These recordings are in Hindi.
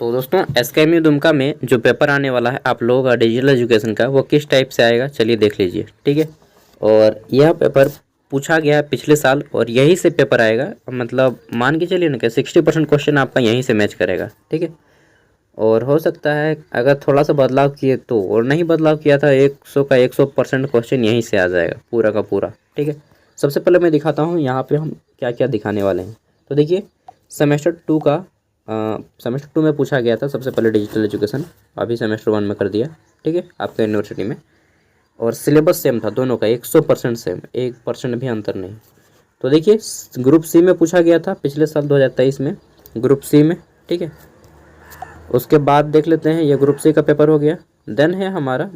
तो दोस्तों एसकेएमयू दुमका में जो पेपर आने वाला है आप लोगों का डिजिटल एजुकेशन का, वो किस टाइप से आएगा चलिए देख लीजिए। ठीक है, और यह पेपर पूछा गया है पिछले साल और यही से पेपर आएगा। मतलब मान के चलिए ना कि 60% क्वेश्चन आपका यहीं से मैच करेगा। ठीक है, और हो सकता है अगर थोड़ा सा बदलाव किए तो, और नहीं बदलाव किया था 100 का 100% क्वेश्चन यहीं से आ जाएगा पूरा का पूरा। ठीक है, सबसे पहले मैं दिखाता हूँ यहाँ पे हम क्या क्या दिखाने वाले हैं। तो देखिए सेमेस्टर 2 का सेमेस्टर 2 में पूछा गया था सबसे पहले डिजिटल एजुकेशन, अभी सेमेस्टर 1 में कर दिया। ठीक है, आपके यूनिवर्सिटी में, और सिलेबस सेम था दोनों का 100% सेम, 1% भी अंतर नहीं। तो देखिए ग्रुप सी में पूछा गया था पिछले साल 2023 में, ग्रुप सी में। ठीक है, उसके बाद देख लेते हैं ये ग्रुप सी का पेपर हो गया। देन है हमारा,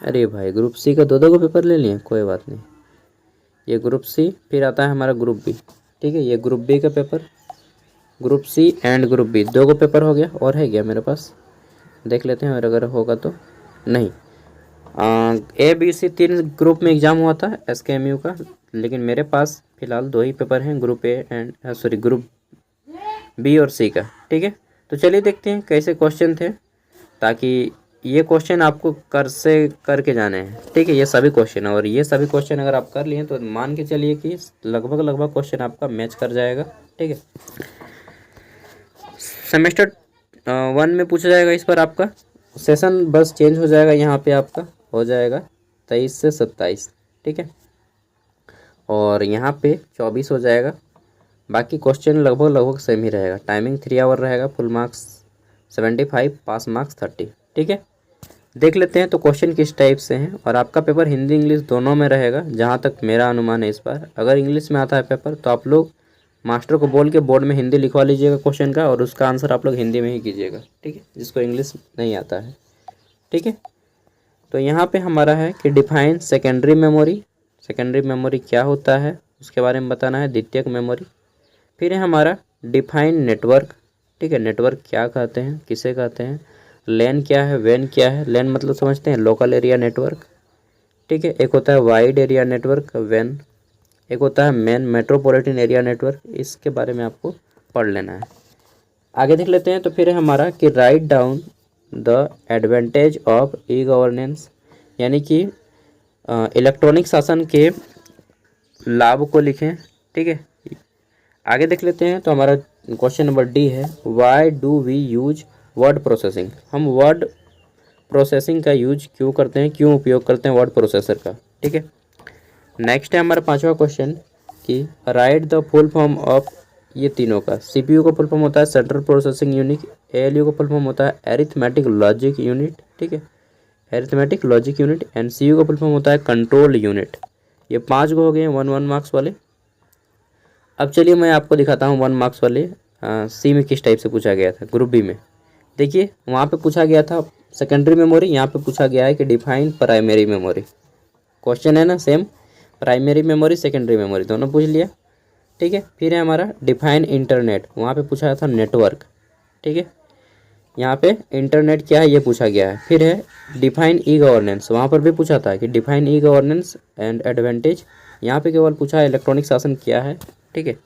अरे भाई ग्रुप सी का दो को पेपर ले लिए, कोई बात नहीं, ये ग्रुप सी, फिर आता है हमारा ग्रुप बी। ठीक है, ये ग्रुप बी का paper, group C and group B, दो को पेपर हो गया। और है क्या मेरे पास, देख लेते हैं, और अगर होगा तो नहीं। ए बी सी 3 ग्रुप में एग्ज़ाम हुआ था एसकेएमयू का, लेकिन मेरे पास फ़िलहाल 2 ही पेपर हैं, group A and sorry group B और सी का। ठीक है, तो चलिए देखते हैं कैसे क्वेश्चन थे, ताकि ये क्वेश्चन आपको करके जाने हैं। ठीक है, ये सभी क्वेश्चन, और ये सभी क्वेश्चन अगर आप कर लिए तो मान के चलिए कि लगभग क्वेश्चन आपका मैच कर जाएगा। ठीक है, सेमेस्टर 1 में पूछा जाएगा, इस पर आपका सेशन बस चेंज हो जाएगा, यहाँ पे आपका हो जाएगा 23 से 27। ठीक है, और यहाँ पे 24 हो जाएगा। बाकी क्वेश्चन लगभग सेम ही रहेगा। टाइमिंग 3 आवर रहेगा, फुल मार्क्स 75, पास मार्क्स 30। ठीक है, देख लेते हैं तो क्वेश्चन किस टाइप से हैं। और आपका पेपर हिंदी इंग्लिश दोनों में रहेगा, जहाँ तक मेरा अनुमान है इस बार। अगर इंग्लिश में आता है पेपर तो आप लोग मास्टर को बोल के बोर्ड में हिंदी लिखवा लीजिएगा क्वेश्चन का, और उसका आंसर आप लोग हिंदी में ही कीजिएगा। ठीक है, जिसको इंग्लिश नहीं आता है। ठीक है, तो यहाँ पे हमारा है कि define secondary memory. Secondary memory क्या होता है उसके बारे में बताना है, द्वितीयक मेमोरी। फिर है हमारा डिफाइन नेटवर्क। ठीक है, नेटवर्क क्या कहते हैं, किसे कहते हैं, लैन क्या है, वैन क्या है। लैन मतलब समझते हैं लोकल एरिया नेटवर्क। ठीक है, एक होता है वाइड एरिया नेटवर्क वैन, एक होता है मेन मेट्रोपॉलिटन एरिया नेटवर्क। इसके बारे में आपको पढ़ लेना है। आगे देख लेते हैं, तो फिर है हमारा कि write down the advantage of e governance, यानी कि इलेक्ट्रॉनिक शासन के लाभ को लिखें। ठीक है, आगे देख लेते हैं, तो हमारा क्वेश्चन नंबर डी है, why do we use word processing. हम वर्ड प्रोसेसिंग का यूज क्यों करते हैं, क्यों उपयोग करते हैं वर्ड प्रोसेसर का। ठीक है, नेक्स्ट है हमारा 5वां क्वेश्चन कि right the full form of, ये तीनों का, सीपीयू का फुल फॉर्म होता है सेंट्रल प्रोसेसिंग यूनिट, एएलयू का फुल फॉर्म होता है एरिथमेटिक लॉजिक यूनिट। ठीक है, एरिथमेटिक लॉजिक यूनिट, एनसीयू का फुल फॉर्म होता है कंट्रोल यूनिट। ये 5 को हो गए 1 मार्क्स वाले। अब चलिए मैं आपको दिखाता हूँ 1 मार्क्स वाले सी में किस टाइप से पूछा गया था, ग्रुप बी में। देखिए वहाँ पे पूछा गया था सेकेंडरी मेमोरी, यहाँ पे पूछा गया है कि डिफाइन प्राइमरी मेमोरी। क्वेश्चन है ना same, primary memory secondary memory दोनों पूछ लिया। ठीक है, फिर है हमारा डिफाइन इंटरनेट, वहाँ पे पूछा था नेटवर्क। ठीक है, यहाँ पे इंटरनेट क्या है ये पूछा गया है। फिर है डिफाइन ई गवर्नेंस, वहाँ पर भी पूछा था कि define e governance and advantage. यहाँ पे केवल पूछा है इलेक्ट्रॉनिक शासन क्या है। ठीक है,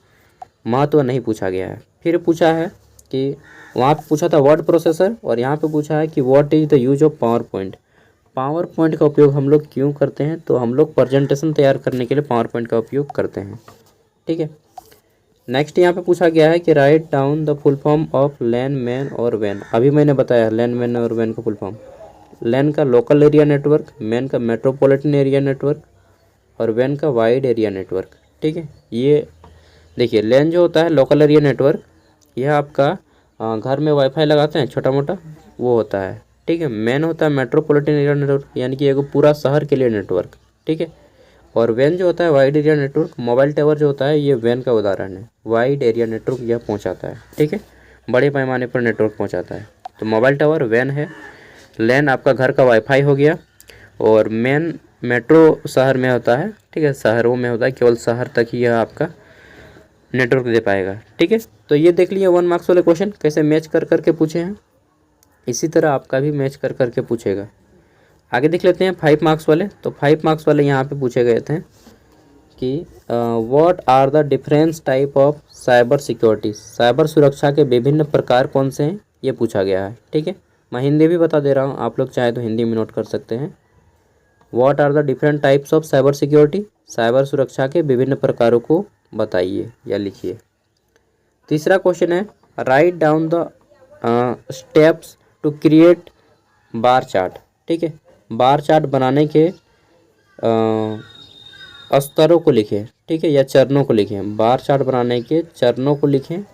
महत्व नहीं पूछा गया है। फिर पूछा है कि वहाँ पे पूछा था वर्ड प्रोसेसर, और यहाँ पे पूछा है कि what is the use of power point. Power point का उपयोग हम लोग क्यों करते हैं, तो हम लोग प्रेजेंटेशन तैयार करने के लिए पावर पॉइंट का उपयोग करते हैं। ठीक है, नेक्स्ट यहाँ पे पूछा गया है कि write down the full form of LAN, MAN और वैन। अभी मैंने बताया लैन, मैन और वैन का फुल फॉर्म। लैन का लोकल एरिया नेटवर्क, मैन का मेट्रोपॉलिटन एरिया नेटवर्क, और वैन का वाइड एरिया नेटवर्क। ठीक है, ये देखिए लैन जो होता है लोकल एरिया नेटवर्क, यह आपका घर में वाईफाई लगाते हैं छोटा मोटा, वो होता है। ठीक है, मैन होता है मेट्रोपॉलिटन एरिया नेटवर्क, यानी कि एक पूरा शहर के लिए नेटवर्क। ठीक है, और वैन जो होता है wide area network, mobile tower जो होता है ये वैन का उदाहरण है। वाइड एरिया नेटवर्क यह पहुंचाता है। ठीक है, बड़े पैमाने पर नेटवर्क पहुंचाता है। तो मोबाइल टावर वैन है, लैन आपका घर का वाईफाई हो गया, और मैन मेट्रो शहर में होता है। ठीक है, शहरों में होता है, केवल शहर तक ही यह आपका नेटवर्क दे पाएगा। ठीक है, तो ये देख लिए 1 मार्क्स वाले क्वेश्चन कैसे मैच कर करके पूछे हैं। इसी तरह आपका भी मैच कर करके पूछेगा। आगे देख लेते हैं 5 मार्क्स वाले। तो 5 मार्क्स वाले यहाँ पे पूछे गए थे कि what are the difference type of cyber security. साइबर सुरक्षा के विभिन्न प्रकार कौन से हैं ये पूछा गया है। ठीक है, मैं हिंदी भी बता दे रहा हूँ, आप लोग चाहे तो हिंदी में नोट कर सकते हैं। What are the different types of cyber security, साइबर सुरक्षा के विभिन्न प्रकारों को बताइए या लिखिए। तीसरा क्वेश्चन है write down the steps to create bar chart. ठीक है, बार चार्ट बनाने के स्तरों को लिखें। ठीक है, या चरणों को लिखें। बार चार्ट बनाने के चरणों को लिखें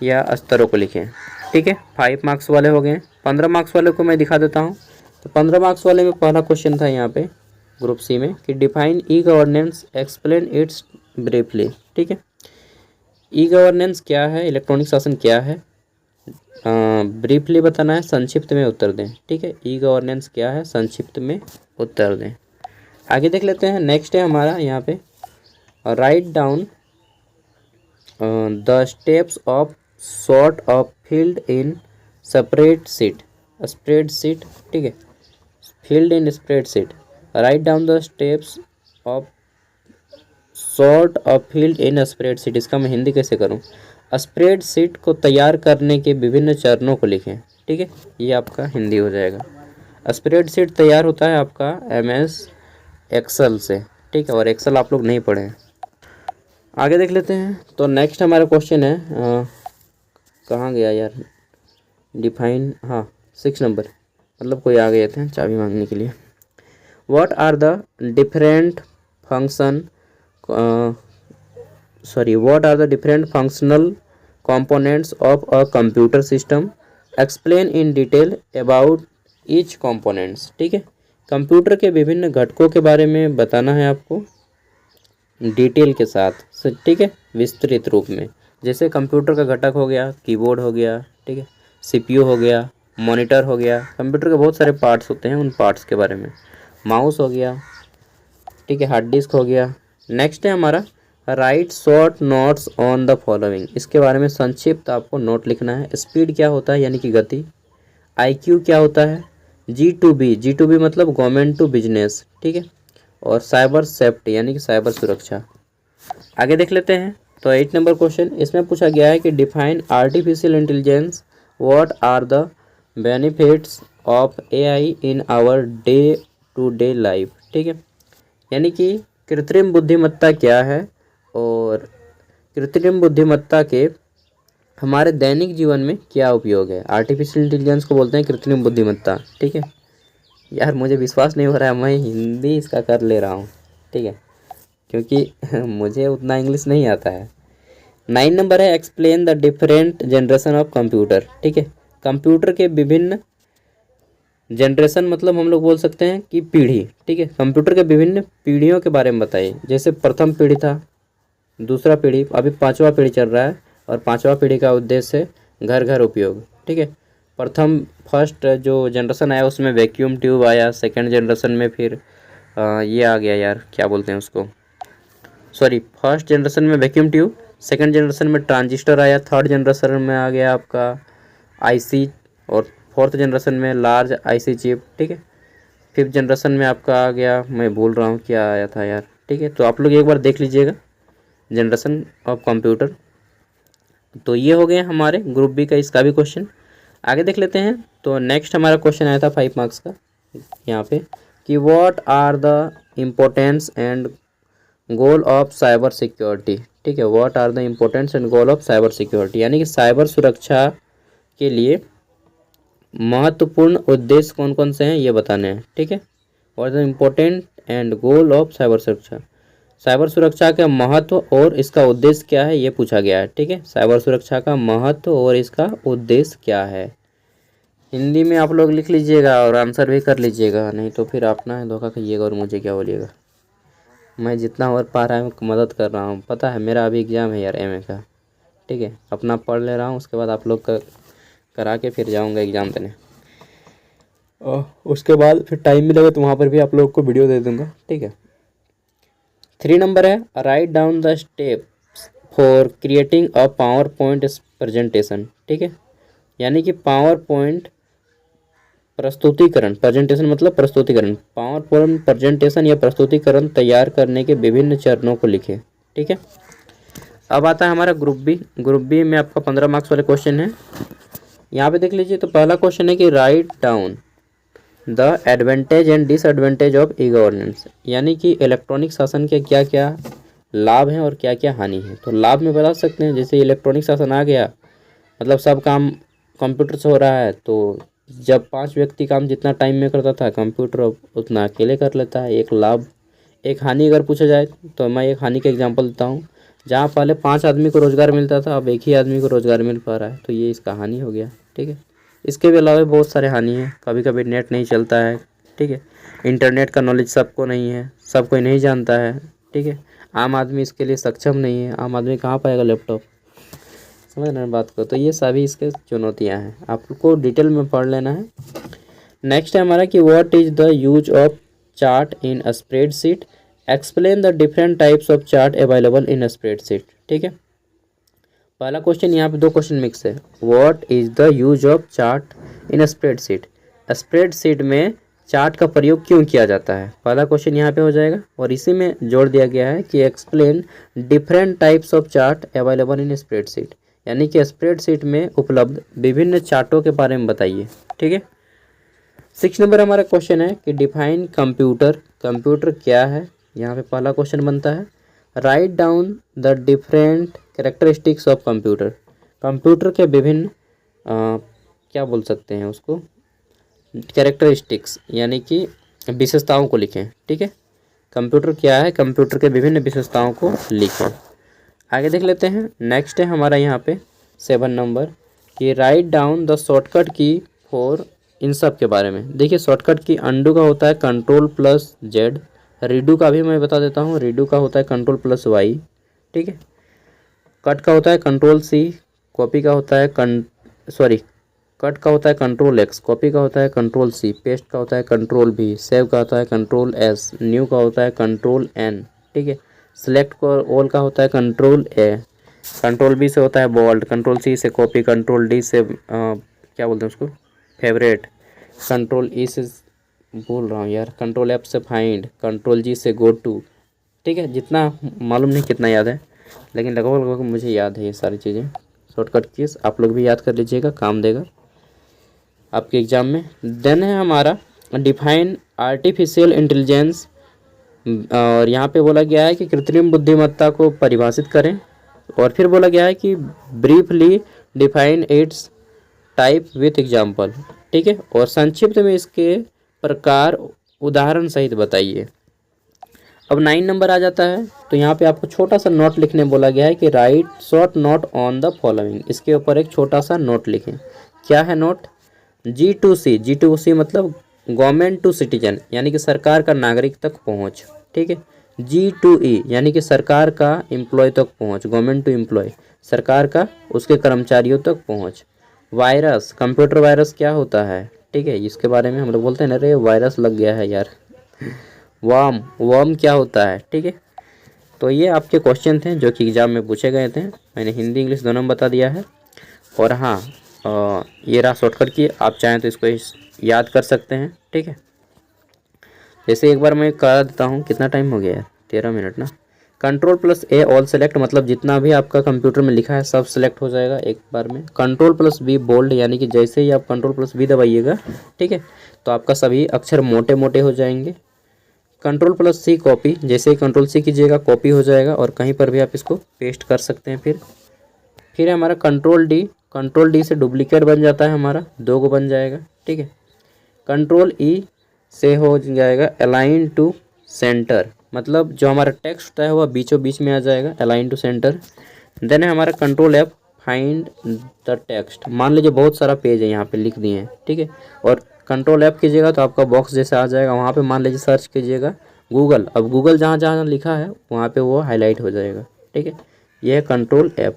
या स्तरों को लिखें। ठीक है, 5 मार्क्स वाले हो गए। 15 मार्क्स वाले को मैं दिखा देता हूँ। तो 15 मार्क्स वाले में पहला क्वेश्चन था यहाँ पे ग्रुप सी में कि define e governance, explain it's briefly. ठीक है, ई गवर्नेंस क्या है, इलेक्ट्रॉनिक शासन क्या है, ब्रीफली बताना है, संक्षिप्त में उत्तर दें। ठीक है, ई गवर्नेंस क्या है, संक्षिप्त में उत्तर दें। आगे देख लेते हैं। नेक्स्ट है हमारा यहाँ पे right down the steps of sort of field in spreadsheet. Spreadsheet, ठीक है, field in spreadsheet. Right down the steps of sort of field in spreadsheet. इसका मैं हिंदी कैसे करूँ? स्प्रेडशीट को तैयार करने के विभिन्न चरणों को लिखें। ठीक है, ये आपका हिंदी हो जाएगा। स्प्रेडशीट तैयार होता है आपका MS एक्सेल से। ठीक है, और एक्सेल आप लोग नहीं पढ़े हैं। आगे देख लेते हैं। तो नेक्स्ट हमारा क्वेश्चन है कहाँ गया यार, डिफाइन, हाँ 6 नंबर, मतलब कोई आ गए थे चाबी मांगने के लिए। What are the different function what are the different functional components of a computer system, explain in detail about each components। ठीक है, कंप्यूटर के विभिन्न घटकों के बारे में बताना है आपको डिटेल के साथ। ठीक है, विस्तृत रूप में। जैसे कंप्यूटर का घटक हो गया, कीबोर्ड हो गया, ठीक है, CPU हो गया, मॉनिटर हो गया। कंप्यूटर के बहुत सारे पार्ट्स होते हैं, उन पार्ट्स के बारे में। माउस हो गया, ठीक है, हार्ड डिस्क हो गया। नेक्स्ट है हमारा right short notes on the following. इसके बारे में संक्षिप्त आपको नोट लिखना है। स्पीड क्या होता है, यानी कि गति। IQ क्या होता है। G2B मतलब गवर्नमेंट टू बिजनेस। ठीक है, और साइबर सेफ्टी यानी कि साइबर सुरक्षा। आगे देख लेते हैं। तो 8 नंबर क्वेश्चन, इसमें पूछा गया है कि define artificial intelligence, what are the benefits of AI in our day to day life. ठीक है, यानी कि कृत्रिम बुद्धिमत्ता क्या है और कृत्रिम बुद्धिमत्ता के हमारे दैनिक जीवन में क्या उपयोग है। आर्टिफिशियल इंटेलिजेंस को बोलते हैं कृत्रिम बुद्धिमत्ता। ठीक है, यार मुझे विश्वास नहीं हो रहा है, मैं हिंदी इसका कर ले रहा हूँ। ठीक है, क्योंकि मुझे उतना इंग्लिश नहीं आता है। 9 नंबर है explain the different generation of computer. ठीक है, कंप्यूटर के विभिन्न जनरेशन मतलब हम लोग बोल सकते हैं कि पीढ़ी। ठीक है, कंप्यूटर के विभिन्न पीढ़ियों के बारे में बताइए। जैसे प्रथम पीढ़ी था, दूसरा पीढ़ी, अभी 5वां पीढ़ी चल रहा है, और 5वां पीढ़ी का उद्देश्य है घर घर उपयोग। ठीक है, फर्स्ट जो जनरेशन आया उसमें वैक्यूम ट्यूब आया। सेकंड जनरेशन में फिर ये आ गया यार, क्या बोलते हैं उसको, फर्स्ट जनरेशन में वैक्यूम ट्यूब, सेकंड जनरेशन में ट्रांजिस्टर आया, थर्ड जनरेशन में आ गया आपका IC, और फोर्थ जनरेशन में लार्ज IC चिप। ठीक है, फिफ्थ जनरेशन में आपका आ गया, मैं भूल रहा हूँ क्या आया था यार। ठीक है, तो आप लोग एक बार देख लीजिएगा जनरेशन ऑफ कंप्यूटर। तो ये हो गए हमारे ग्रुप बी का इसका भी क्वेश्चन। आगे देख लेते हैं। तो नेक्स्ट हमारा क्वेश्चन आया था 5 मार्क्स का यहाँ पे कि what are the importance and goal of cyber security. ठीक है, what are the importance and goal of cyber security, यानी कि साइबर सुरक्षा के लिए महत्वपूर्ण उद्देश्य कौन कौन से हैं ये बताने हैं। ठीक है, what the important and goal of cyber सुरक्षा, साइबर सुरक्षा का महत्व और इसका उद्देश्य क्या है ये पूछा गया है। ठीक है, साइबर सुरक्षा का महत्व और इसका उद्देश्य क्या है। हिंदी में आप लोग लिख लीजिएगा और आंसर भी कर लीजिएगा, नहीं तो फिर अपना है धोखा खाइएगा और मुझे क्या बोलिएगा। मैं जितना और पा रहा हूँ मदद कर रहा हूँ, पता है मेरा अभी एग्ज़ाम है यार MA का। ठीक है, अपना पढ़ ले रहा हूँ, उसके बाद आप लोग का करा के फिर जाऊँगा एग्ज़ाम देने, और उसके बाद फिर टाइम मिलेगा तो वहाँ पर भी आप लोग को वीडियो दे दूँगा। ठीक है, 3 नंबर है write down the steps for creating a power point presentation. ठीक है, यानी कि पावर पॉइंट प्रस्तुतिकरण, प्रेजेंटेशन मतलब प्रस्तुतिकरण, पावर पॉइंट प्रेजेंटेशन या प्रस्तुतिकरण तैयार करने के विभिन्न चरणों को लिखें। ठीक है, अब आता है हमारा ग्रुप बी। ग्रुप बी में आपका 15 मार्क्स वाले क्वेश्चन है। यहाँ पे देख लीजिए, तो पहला क्वेश्चन है कि write down the advantage and disadvantage of e governance, यानी कि इलेक्ट्रॉनिक शासन के क्या क्या लाभ हैं और क्या क्या हानि है। तो लाभ में बता सकते हैं, जैसे इलेक्ट्रॉनिक शासन आ गया मतलब सब काम कंप्यूटर से हो रहा है, तो जब 5 व्यक्ति काम जितना टाइम में करता था कंप्यूटर उतना अकेले कर लेता है, एक लाभ। एक हानि अगर पूछा जाए तो मैं एक हानि का एग्जांपल देता हूँ, जहाँ पहले 5 आदमी को रोज़गार मिलता था अब एक ही आदमी को रोज़गार मिल पा रहा है, तो ये इसका हानि हो गया। ठीक है, इसके भी अलावा बहुत सारे हानि हैं, कभी कभी नेट नहीं चलता है। ठीक है, इंटरनेट का नॉलेज सबको नहीं है, सब कोई नहीं जानता है। ठीक है, आम आदमी इसके लिए सक्षम नहीं है, आम आदमी कहाँ पाएगा लैपटॉप, समझ रहे हैं बात को। तो ये सभी इसके चुनौतियाँ हैं, आपको डिटेल में पढ़ लेना है। नेक्स्ट है हमारा कि what is the use of chart in a spreadsheet, explain the different types of chart available in a spreadsheet. ठीक है, पहला क्वेश्चन, यहाँ पे 2 क्वेश्चन मिक्स है। What is the use of chart in a spreadsheet, spreadsheet में चार्ट का प्रयोग क्यों किया जाता है, पहला क्वेश्चन यहाँ पे हो जाएगा। और इसी में जोड़ दिया गया है कि explain different types of chart available in spreadsheet, यानी कि स्प्रेडशीट में उपलब्ध विभिन्न चार्टों के बारे में बताइए। ठीक है, 6 नंबर हमारा क्वेश्चन है कि डिफाइन कंप्यूटर, कंप्यूटर क्या है, यहाँ पे पहला क्वेश्चन बनता है। Write down the different characteristics of computer, computer के विभिन्न क्या बोल सकते हैं उसको, कैरेक्टरिस्टिक्स यानी कि विशेषताओं को लिखें। ठीक है, कंप्यूटर क्या है, कंप्यूटर के विभिन्न विशेषताओं को लिखें। आगे देख लेते हैं। नेक्स्ट है हमारा यहाँ पे 7 नंबर कि राइट डाउन द शॉर्टकट की फॉर, इन सब के बारे में देखिए। शॉर्टकट की अंडू का होता है Ctrl+Z, रीडू का भी मैं बता देता हूँ, रीडू का होता है Ctrl+Y। ठीक है, कट का होता है Ctrl+C, कॉपी का होता है कट का होता है Ctrl+X, कॉपी का होता है Ctrl+C, पेस्ट का होता है Ctrl+V, सेव का होता है Ctrl+S, न्यू का होता है Ctrl+N। ठीक है, सेलेक्ट को ऑल का होता है Ctrl+A, Ctrl+B से होता है बोल्ड, Ctrl+C से कॉपी, Ctrl+D से क्या बोलते हैं उसको, फेवरेट, Ctrl+E से बोल रहा हूँ यार, Ctrl+F से फाइंड, Ctrl+G से गो टू। ठीक है, जितना मालूम नहीं कितना याद है, लेकिन लगभग मुझे याद है ये सारी चीज़ें। शॉर्टकट कीज आप लोग भी याद कर लीजिएगा, काम देगा आपके एग्ज़ाम में। देन है हमारा डिफाइन आर्टिफिशियल इंटेलिजेंस, और यहाँ पे बोला गया है कि कृत्रिम बुद्धिमत्ता को परिभाषित करें। और फिर बोला गया है कि briefly define it's type with example. ठीक है, और संक्षिप्त में इसके प्रकार उदाहरण सहित बताइए। अब 9 नंबर आ जाता है, तो यहाँ पे आपको छोटा सा नोट लिखने बोला गया है कि right short note on the following, इसके ऊपर एक छोटा सा नोट लिखें। क्या है नोट, G2C, G2C मतलब गवर्नमेंट टू सिटीजन, यानी कि सरकार का नागरिक तक पहुँच। ठीक है, G2E यानी कि सरकार का एम्प्लॉय तक पहुँच, गवर्नमेंट टू एम्प्लॉय, सरकार का उसके कर्मचारियों तक पहुँच। वायरस, कंप्यूटर वायरस क्या होता है, ठीक है, इसके बारे में हम लोग बोलते हैं ना, अरे वायरस लग गया है यार। वर्म क्या होता है। ठीक है, तो ये आपके क्वेश्चन थे जो कि एग्ज़ाम में पूछे गए थे, मैंने हिंदी इंग्लिश दोनों में बता दिया है। और हाँ, ये रहा शॉर्टकट की, आप चाहें तो इसको याद कर सकते हैं। ठीक है, जैसे एक बार मैं करा देता हूँ, कितना टाइम हो गया यार, 13 मिनट ना। Ctrl+A ऑल सेलेक्ट मतलब जितना भी आपका कंप्यूटर में लिखा है सब सेलेक्ट हो जाएगा एक बार में। Ctrl+V बोल्ड, यानी कि जैसे ही आप Ctrl+V दबाइएगा, ठीक है, तो आपका सभी अक्षर मोटे मोटे हो जाएंगे। Ctrl+C कॉपी, जैसे ही Ctrl+C कीजिएगा कॉपी हो जाएगा, और कहीं पर भी आप इसको पेस्ट कर सकते हैं। फिर हमारा Ctrl+D से डुप्लीकेट बन जाता है हमारा, 2 को बन जाएगा। ठीक है, Ctrl+E से हो जाएगा अलाइन टू सेंटर, मतलब जो हमारा टेक्स्ट होता है वह बीचों बीच में आ जाएगा, अलाइन टू सेंटर। देन है हमारा Ctrl+F फाइंड द टेक्स्ट, मान लीजिए बहुत सारा पेज है यहाँ पे लिख दिए हैं। ठीक है, और Ctrl+F कीजिएगा तो आपका बॉक्स जैसा आ जाएगा, वहाँ पे मान लीजिए सर्च कीजिएगा गूगल, अब गूगल जहाँ जहाँ लिखा है वहाँ पे वो हाईलाइट हो जाएगा। ठीक है, ये है Ctrl+F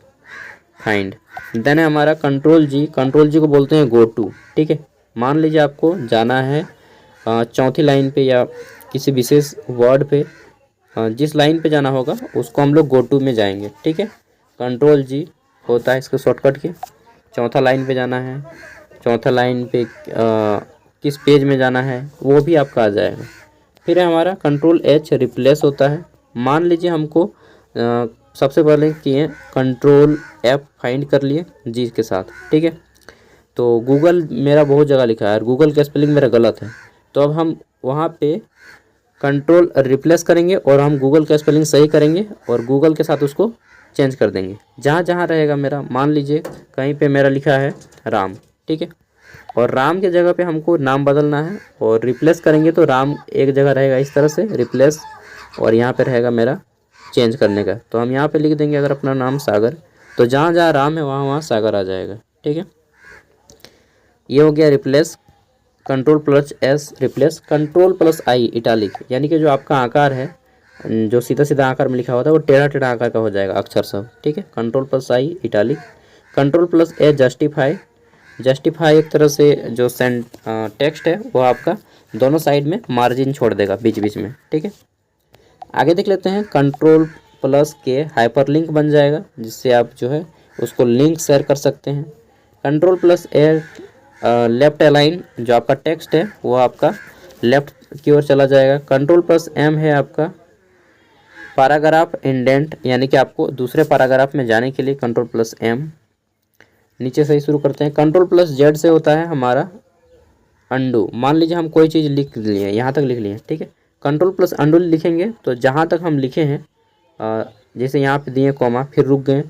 फाइंड। देन है हमारा Ctrl+G को बोलते हैं गो टू। ठीक है, मान लीजिए आपको जाना है चौथी लाइन पे या किसी विशेष वर्ड पे, जिस लाइन पे जाना होगा उसको हम लोग गो टू में जाएंगे। ठीक है, Ctrl+G होता है इसके शॉर्टकट के, चौथा लाइन पे जाना है, चौथा लाइन पे किस पेज में जाना है वो भी आपका आ जाएगा। फिर है हमारा Ctrl+H रिप्लेस होता है, मान लीजिए हमको सबसे पहले किए Ctrl+F फाइंड कर लिए जी के साथ। ठीक है, तो गूगल मेरा बहुत जगह लिखा है और गूगल का स्पेलिंग मेरा गलत है। तो अब हम वहाँ पे कंट्रोल रिप्लेस करेंगे और हम गूगल का स्पेलिंग सही करेंगे और गूगल के साथ उसको चेंज कर देंगे। जहाँ जहाँ रहेगा मेरा, मान लीजिए कहीं पे मेरा लिखा है राम, ठीक है, और राम के जगह पे हमको नाम बदलना है और रिप्लेस करेंगे तो राम एक जगह रहेगा इस तरह से रिप्लेस, और यहाँ पे रहेगा मेरा चेंज करने का। तो हम यहाँ पे लिख देंगे अगर अपना नाम सागर, तो जहाँ जहाँ राम है वहाँ वहाँ सागर आ जाएगा, ठीक है। ये हो गया replace. Control plus S replace, control plus I italic, यानी कि जो आपका आकार है, जो सीधा सीधा आकार में लिखा होता है वो टेढ़ा टेढ़ा आकार का हो जाएगा अक्षर सब, ठीक है। Control plus I italic. Control plus A justify, justify एक तरह से जो टेक्स्ट है वो आपका दोनों साइड में मार्जिन छोड़ देगा बीच बीच में, ठीक है। आगे देख लेते हैं। कंट्रोल प्लस के हाइपरलिंक बन जाएगा, जिससे आप जो है उसको लिंक शेयर कर सकते हैं। कंट्रोल प्लस ए लेफ्ट अलाइन, जो आपका टेक्स्ट है वो आपका लेफ्ट की ओर चला जाएगा। कंट्रोल प्लस एम है आपका पैराग्राफ इंडेंट, यानी कि आपको दूसरे पैराग्राफ में जाने के लिए कंट्रोल प्लस एम। नीचे से ही शुरू करते हैं। कंट्रोल प्लस जेड से होता है हमारा अंडू। मान लीजिए हम कोई चीज़ लिख लिए, यहाँ तक लिख लिए, ठीक है, कंट्रोल प्लस अंडू लिखेंगे तो जहाँ तक हम लिखे हैं, जैसे यहाँ पे दिए कॉमा, फिर रुक गए,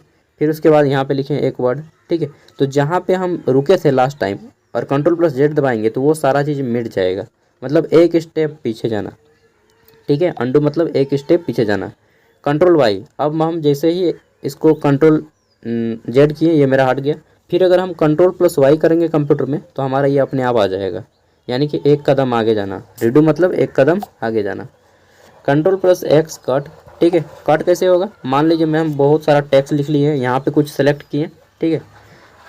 फिर उसके बाद यहाँ पे लिखे एक वर्ड, ठीक है, तो जहाँ पे हम रुके थे लास्ट टाइम और कंट्रोल प्लस जेड दबाएंगे तो वो सारा चीज़ मिट जाएगा, मतलब एक स्टेप पीछे जाना, ठीक है। अंडू मतलब एक स्टेप पीछे जाना। कंट्रोल वाई, अब हम जैसे ही इसको कंट्रोल जेड किए, ये मेरा हट गया, फिर अगर हम कंट्रोल प्लस वाई करेंगे कंप्यूटर में तो हमारा ये अपने आप आ जाएगा, यानी कि एक कदम आगे जाना। रिडू मतलब एक कदम आगे जाना। कंट्रोल प्लस एक्स कट, ठीक है। कट कैसे होगा, मान लीजिए मैं हम बहुत सारा टेक्स्ट लिख लिए, यहाँ पे कुछ सेलेक्ट किए, ठीक है,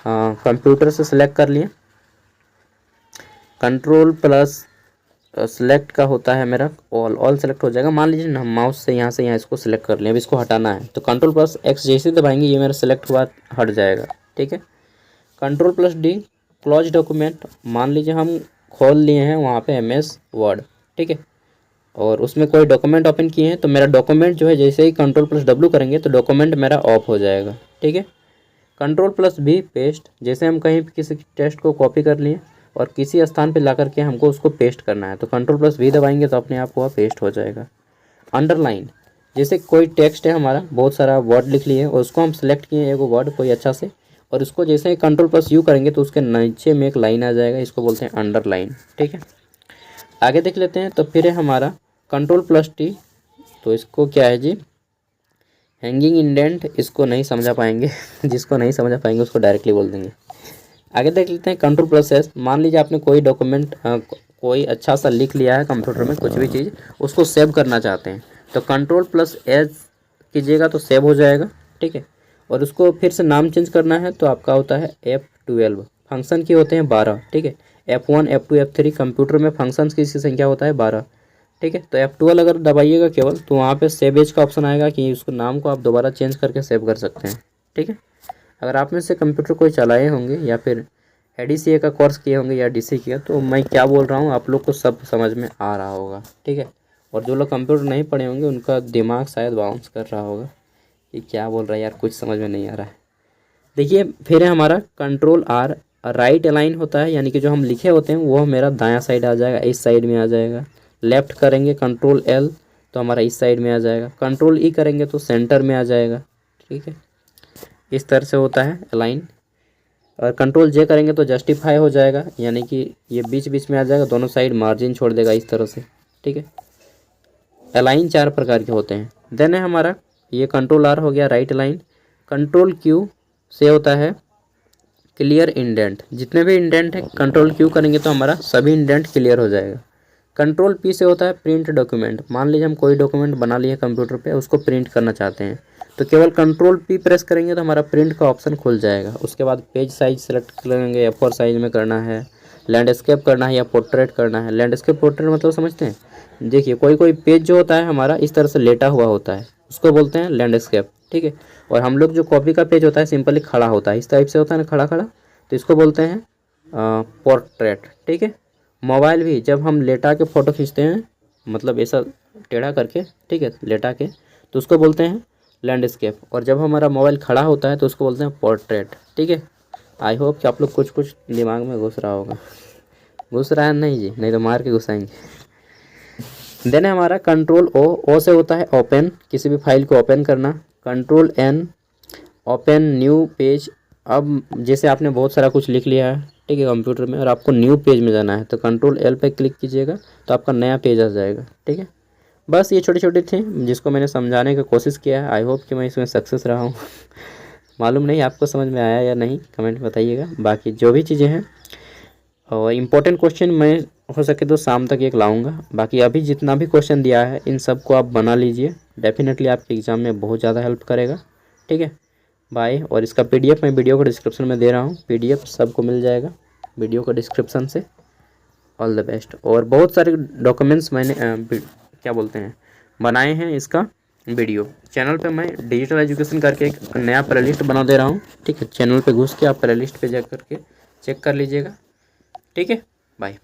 कंप्यूटर से सेलेक्ट कर लिए। कंट्रोल प्लस सेलेक्ट का होता है मेरा ऑल सेलेक्ट हो जाएगा। मान लीजिए हम माउस से यहाँ इसको सेलेक्ट कर लिया, अब इसको हटाना है तो कंट्रोल प्लस एक्स जैसे दबाएंगे ये मेरा सेलेक्ट हुआ, हट जाएगा, ठीक है। Control plus D close document, मान लीजिए हम खोल लिए हैं वहाँ पे MS वर्ड, ठीक है, और उसमें कोई डॉक्यूमेंट ओपन किए हैं तो मेरा डॉक्यूमेंट जो है जैसे ही कंट्रोल प्लस W करेंगे तो डॉक्यूमेंट मेरा ऑफ हो जाएगा, ठीक है। कंट्रोल प्लस V पेस्ट, जैसे हम कहीं किसी टेक्स्ट को कॉपी कर लिए और किसी स्थान पे ला करके हमको उसको पेस्ट करना है तो कंट्रोल प्लस V दबाएंगे तो अपने आप वह पेस्ट हो जाएगा। अंडरलाइन, जैसे कोई टेक्स्ट है हमारा, बहुत सारा वर्ड लिख लिए और उसको हम सेलेक्ट किए एक वर्ड कोई अच्छा से, और उसको जैसे ही कंट्रोल प्लस U करेंगे तो उसके नीचे में एक लाइन आ जाएगा, इसको बोलते हैं अंडरलाइन, ठीक है। आगे देख लेते हैं। तो फिर है हमारा कंट्रोल प्लस T, तो इसको क्या है जी, हैंगिंग इंडेंट, इसको नहीं समझा पाएंगे जिसको नहीं समझा पाएंगे उसको डायरेक्टली बोल देंगे। आगे देख लेते हैं। कंट्रोल प्लस S, मान लीजिए आपने कोई डॉक्यूमेंट कोई अच्छा सा लिख लिया है कंप्यूटर में, कुछ भी चीज़ उसको सेव करना चाहते हैं तो कंट्रोल प्लस S कीजिएगा तो सेव हो जाएगा, ठीक है। और उसको फिर से नाम चेंज करना है तो आपका होता है F12। फंक्शन की होते हैं 12, ठीक है। F1 F2 F3, कंप्यूटर में फंक्शंस की संख्या होता है 12, ठीक है। तो F12 अगर दबाइएगा केवल तो वहाँ पे सेव एज का ऑप्शन आएगा कि उसको नाम को आप दोबारा चेंज करके सेव कर सकते हैं, ठीक है। अगर आप में से कंप्यूटर कोई चलाए होंगे या फिर ADCA का कोर्स किए होंगे या DC किया तो मैं क्या बोल रहा हूँ आप लोग को सब समझ में आ रहा होगा, ठीक है। और जो लोग कंप्यूटर नहीं पढ़े होंगे उनका दिमाग शायद बाउंस कर रहा होगा कि क्या बोल रहा है यार, कुछ समझ में नहीं आ रहा है। देखिए फिर है हमारा कंट्रोल R, राइट अलाइन होता है, यानी कि जो हम लिखे होते हैं वो मेरा दायां साइड आ जाएगा, इस साइड में आ जाएगा। लेफ़्ट करेंगे कंट्रोल L तो हमारा इस साइड में आ जाएगा। कंट्रोल E करेंगे तो सेंटर में आ जाएगा, ठीक है। इस तरह से होता है अलाइन। और कंट्रोल J करेंगे तो जस्टिफाई हो जाएगा, यानी कि ये बीच बीच में आ जाएगा, दोनों साइड मार्जिन छोड़ देगा इस तरह से, ठीक है। अलाइन 4 प्रकार के होते हैं। देन है हमारा ये कंट्रोल R हो गया राइट अलाइन। कंट्रोल Q से होता है क्लियर इंडेंट, जितने भी इंडेंट है कंट्रोल Q करेंगे तो हमारा सभी इंडेंट क्लियर हो जाएगा। कंट्रोल P से होता है प्रिंट डॉक्यूमेंट, मान लीजिए हम कोई डॉक्यूमेंट बना लिए कंप्यूटर पे, उसको प्रिंट करना चाहते हैं तो केवल कंट्रोल P प्रेस करेंगे तो हमारा प्रिंट का ऑप्शन खुल जाएगा। उसके बाद पेज साइज सेलेक्ट करेंगे, A4 साइज में करना है, लैंडस्केप करना है या पोर्ट्रेट करना है। लैंडस्केप पोर्ट्रेट मतलब समझते हैं, देखिए कोई कोई पेज जो होता है हमारा इस तरह से लेटा हुआ होता है, उसको बोलते हैं लैंडस्केप, ठीक है। और हम लोग जो कॉपी का पेज होता है सिंपली खड़ा होता है, इस टाइप से होता है ना, खड़ा खड़ा, तो इसको बोलते हैं पोर्ट्रेट, ठीक है। मोबाइल भी जब हम लेटा के फ़ोटो खींचते हैं, मतलब ऐसा टेढ़ा करके, ठीक है, लेटा के, तो उसको बोलते हैं लैंडस्केप। और जब हमारा मोबाइल खड़ा होता है तो उसको बोलते हैं पोर्ट्रेट, ठीक है। आई होप कि आप लोग कुछ कुछ दिमाग में घुस रहा होगा। घुस रहा है नहीं जी, नहीं तो मार के घुसाएंगे। देन है हमारा कंट्रोल ओ। ओ से होता है ओपन, किसी भी फाइल को ओपन करना। Control N, open new page. अब जैसे आपने बहुत सारा कुछ लिख लिया है, ठीक है, कंप्यूटर में, और आपको न्यू पेज में जाना है तो कंट्रोल एल पे क्लिक कीजिएगा तो आपका नया पेज आ जाएगा। ठीक है, बस ये छोटे छोटे थे जिसको मैंने समझाने की कोशिश किया है। आई होप कि मैं इसमें सक्सेस रहा हूँ। मालूम नहीं आपको समझ में आया या नहीं, कमेंट में बताइएगा। बाकी जो भी चीज़ें हैं और इम्पोर्टेंट क्वेश्चन मैं हो सके तो शाम तक एक लाऊंगा। बाकी अभी जितना भी क्वेश्चन दिया है इन सब को आप बना लीजिए, डेफिनेटली आपके एग्ज़ाम में बहुत ज़्यादा हेल्प करेगा। ठीक है, बाय। और इसका पीडीएफ मैं वीडियो को डिस्क्रिप्शन में दे रहा हूँ, पीडीएफ सबको मिल जाएगा वीडियो को डिस्क्रिप्शन से। All the best. और बहुत सारे डॉक्यूमेंट्स मैंने क्या बोलते हैं बनाए हैं इसका वीडियो। चैनल पे मैं डिजिटल एजुकेशन करके एक नया प्लेलिस्ट बना दे रहा हूँ। ठीक है, चैनल पे घुस के आप प्लेलिस्ट पे जा करके चेक कर लीजिएगा। ठीक है, बाय।